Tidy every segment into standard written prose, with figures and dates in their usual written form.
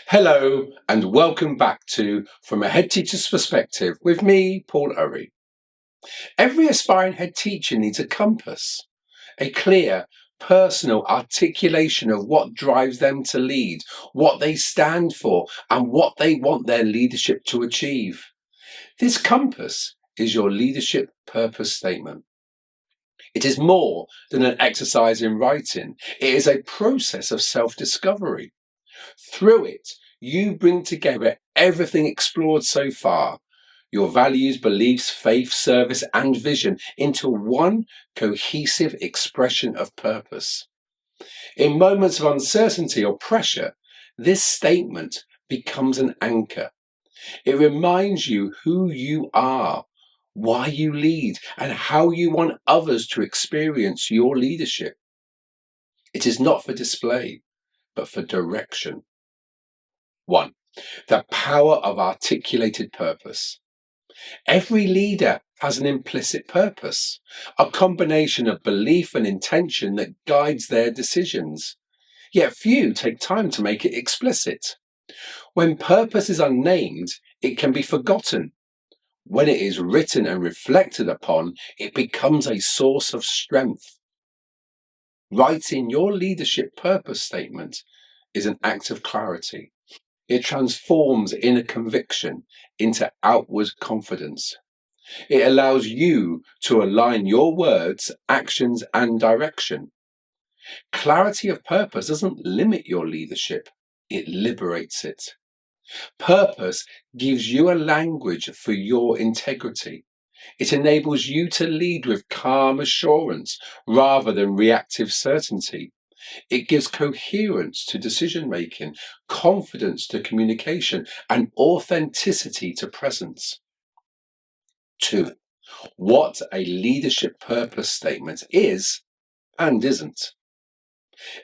Hello and welcome back to From a Head Teacher's Perspective with me, Paul Urry. Every aspiring head teacher needs a compass, a clear, personal articulation of what drives them to lead, what they stand for, and what they want their leadership to achieve. This compass is your leadership purpose statement. It is more than an exercise in writing. It is a process of self-discovery. Through it, you bring together everything explored so far, your values, beliefs, faith, service, and vision into one cohesive expression of purpose. In moments of uncertainty or pressure, this statement becomes an anchor. It reminds you who you are, why you lead, and how you want others to experience your leadership. It is not for display, but for direction. 1. The power of articulated purpose. Every leader has an implicit purpose, a combination of belief and intention that guides their decisions. Yet few take time to make it explicit. When purpose is unnamed, it can be forgotten. When it is written and reflected upon, it becomes a source of strength. Writing your leadership purpose statement is an act of clarity. It transforms inner conviction into outward confidence. It allows you to align your words, actions, and direction. Clarity of purpose doesn't limit your leadership, it liberates it. Purpose gives you a language for your integrity. It enables you to lead with calm assurance rather than reactive certainty. It gives coherence to decision making, confidence to communication, and authenticity to presence. 2. What a leadership purpose statement is and isn't.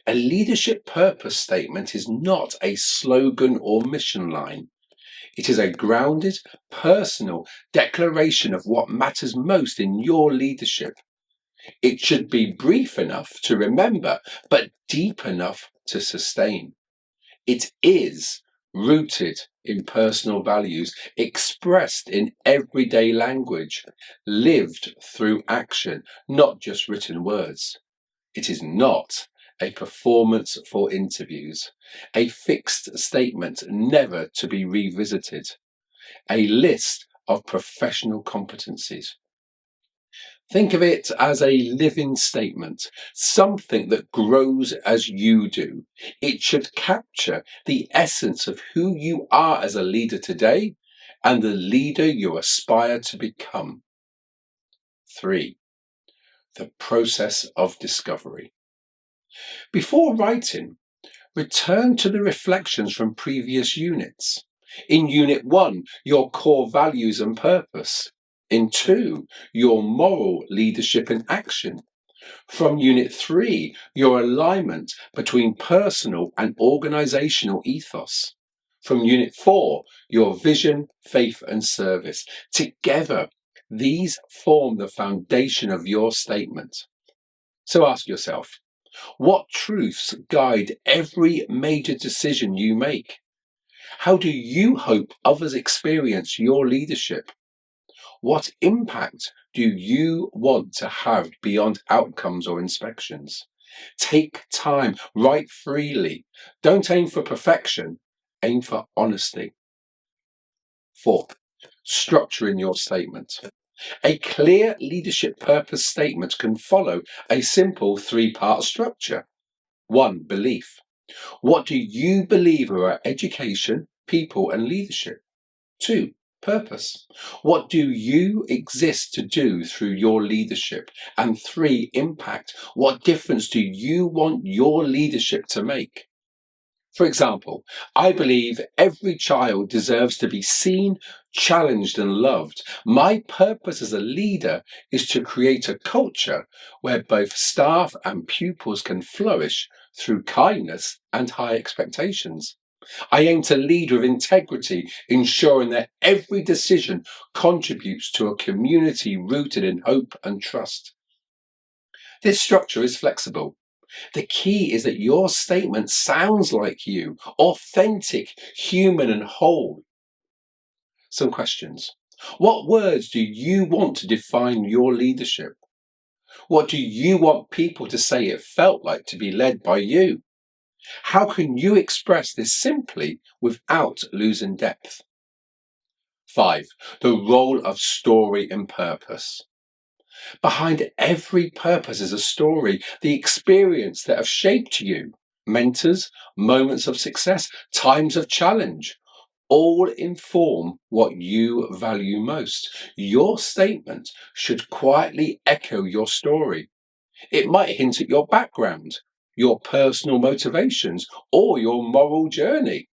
A leadership purpose statement is not a slogan or mission line. It is a grounded, personal declaration of what matters most in your leadership. It should be brief enough to remember, but deep enough to sustain. It is rooted in personal values, expressed in everyday language, lived through action, not just written words. It is not a performance for interviews, a fixed statement never to be revisited, a list of professional competencies. Think of it as a living statement, something that grows as you do. It should capture the essence of who you are as a leader today and the leader you aspire to become. 3. The process of discovery. Before writing, return to the reflections from previous units. In Unit 1, your core values and purpose. In 2, your moral leadership and action. From Unit 3, your alignment between personal and organizational ethos. From Unit 4, your vision, faith, and service. Together, these form the foundation of your statement. So ask yourself, what truths guide every major decision you make? How do you hope others experience your leadership? What impact do you want to have beyond outcomes or inspections? Take time, write freely. Don't aim for perfection, aim for honesty. 4. Structure in your statement. A clear leadership purpose statement can follow a simple 3-part structure. 1. Belief. What do you believe about education, people, and leadership? 2. Purpose. What do you exist to do through your leadership? And 3. Impact. What difference do you want your leadership to make? For example, I believe every child deserves to be seen, challenged, and loved. My purpose as a leader is to create a culture where both staff and pupils can flourish through kindness and high expectations. I aim to lead with integrity, ensuring that every decision contributes to a community rooted in hope and trust. This structure is flexible. The key is that your statement sounds like you, authentic, human, and whole. Some questions. What words do you want to define your leadership? What do you want people to say it felt like to be led by you? How can you express this simply without losing depth? 5. The role of story and purpose. Behind every purpose is a story, the experience that have shaped you. Mentors, moments of success, times of challenge, all inform what you value most. Your statement should quietly echo your story. It might hint at your background, your personal motivations, or your moral journey.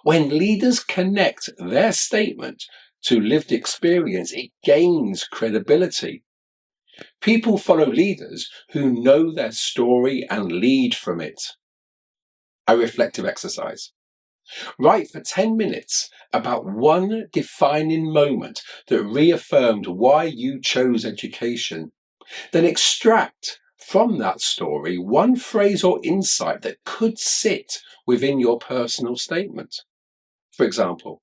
When leaders connect their statement to lived experience, it gains credibility. People follow leaders who know their story and lead from it. A reflective exercise. Write for 10 minutes about one defining moment that reaffirmed why you chose education. Then extract from that story one phrase or insight that could sit within your personal statement. For example,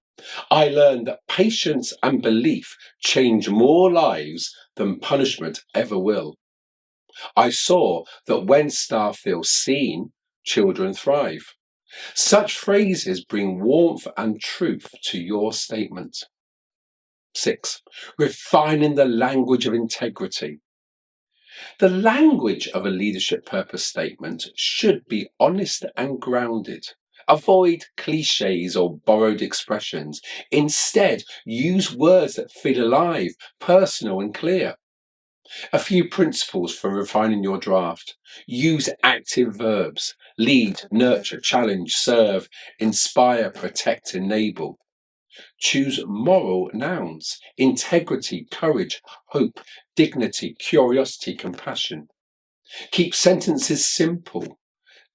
I learned that patience and belief change more lives than punishment ever will. I saw that when staff feel seen, children thrive. Such phrases bring warmth and truth to your statement. 6. Refining the language of integrity. The language of a leadership purpose statement should be honest and grounded. Avoid cliches or borrowed expressions. Instead, use words that feel alive, personal, and clear. A few principles for refining your draft. Use active verbs. Lead, nurture, challenge, serve, inspire, protect, enable. Choose moral nouns. Integrity, courage, hope, dignity, curiosity, compassion. Keep sentences simple.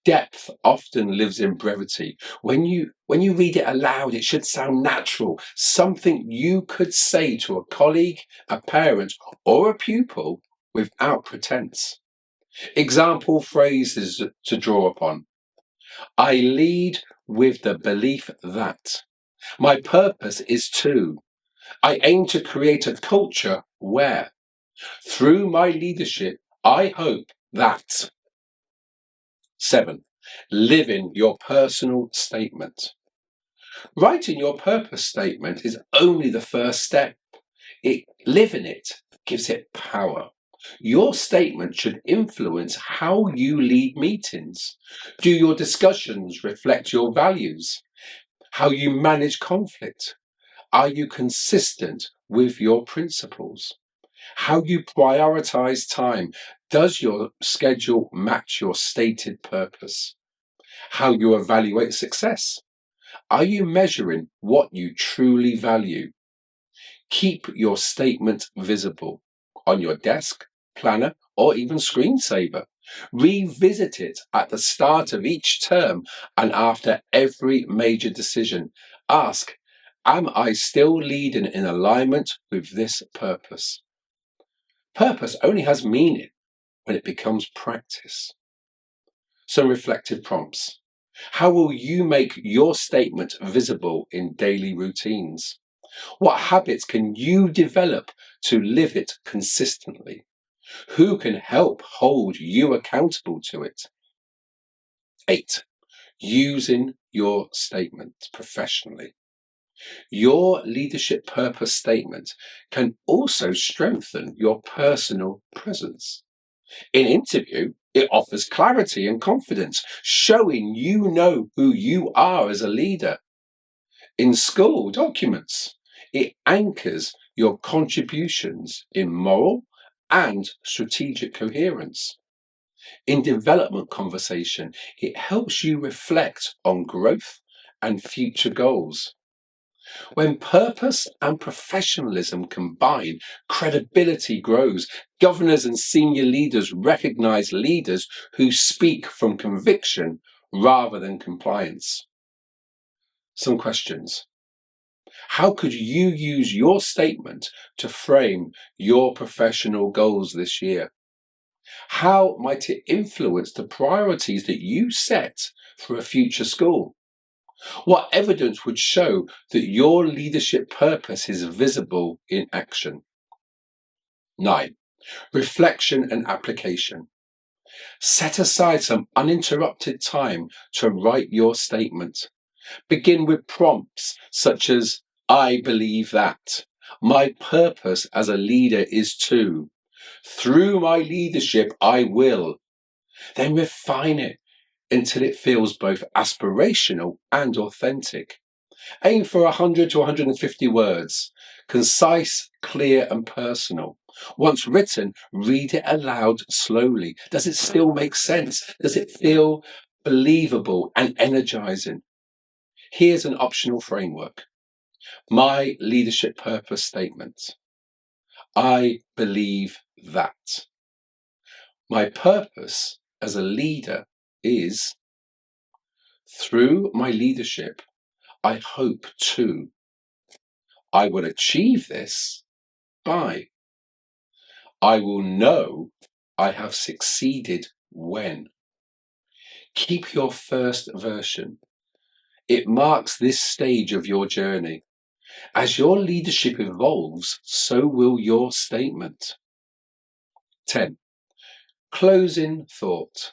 Depth often lives in brevity. When you read it aloud, it should sound natural, something you could say to a colleague, a parent, or a pupil without pretense. Example phrases to draw upon. I lead with the belief that. My purpose is to. I aim to create a culture where, through my leadership, I hope that. 7. Living your personal statement. Writing your purpose statement is only the first step. Living it gives it power. Your statement should influence how you lead meetings. Do your discussions reflect your values? How you manage conflict? Are you consistent with your principles? How you prioritize time? Does your schedule match your stated purpose? How you evaluate success? Are you measuring what you truly value? Keep your statement visible on your desk, planner, or even screensaver. Revisit it at the start of each term and after every major decision. Ask, am I still leading in alignment with this purpose? Purpose only has meaning when it becomes practice. Some reflective prompts. How will you make your statement visible in daily routines? What habits can you develop to live it consistently? Who can help hold you accountable to it? 8. Using your statement professionally. Your leadership purpose statement can also strengthen your personal presence. In interview, it offers clarity and confidence, showing you know who you are as a leader. In school documents, it anchors your contributions in moral and strategic coherence. In development conversation, it helps you reflect on growth and future goals. When purpose and professionalism combine, credibility grows. Governors and senior leaders recognize leaders who speak from conviction rather than compliance. Some questions. How could you use your statement to frame your professional goals this year? How might it influence the priorities that you set for a future school? What evidence would show that your leadership purpose is visible in action? 9. Reflection and application. Set aside some uninterrupted time to write your statement. Begin with prompts such as, I believe that. My purpose as a leader is to. Through my leadership, I will. Then refine it until it feels both aspirational and authentic. Aim for 100 to 150 words, concise, clear, and personal. Once written, read it aloud slowly. Does it still make sense? Does it feel believable and energizing? Here's an optional framework. My leadership purpose statement. I believe that. My purpose as a leader is, through my leadership, I hope to. I will achieve this by. I will know I have succeeded when. Keep your first version. It marks this stage of your journey. As your leadership evolves, so will your statement. 10. Closing thought.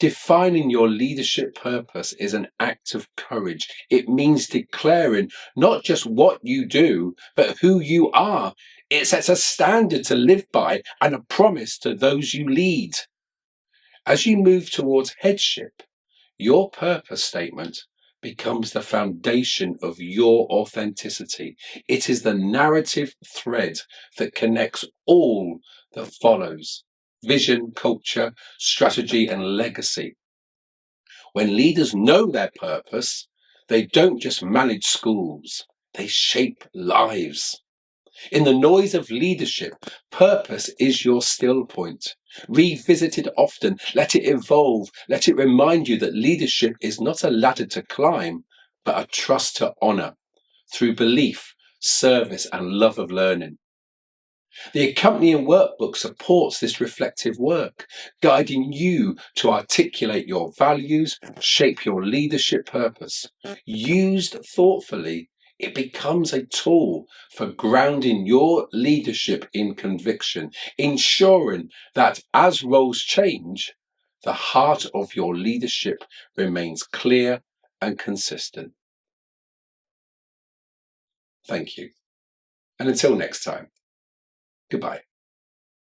Defining your leadership purpose is an act of courage. It means declaring not just what you do, but who you are. It sets a standard to live by and a promise to those you lead. As you move towards headship, your purpose statement becomes the foundation of your authenticity. It is the narrative thread that connects all that follows: vision, culture, strategy, and legacy. When leaders know their purpose, they don't just manage schools, they shape lives. In the noise of leadership, purpose is your still point. Revisit it often, let it evolve, let it remind you that leadership is not a ladder to climb, but a trust to honor through belief, service, and love of learning. The accompanying workbook supports this reflective work, guiding you to articulate your values, shape your leadership purpose. Used thoughtfully, it becomes a tool for grounding your leadership in conviction, ensuring that as roles change, the heart of your leadership remains clear and consistent. Thank you. And until next time, goodbye.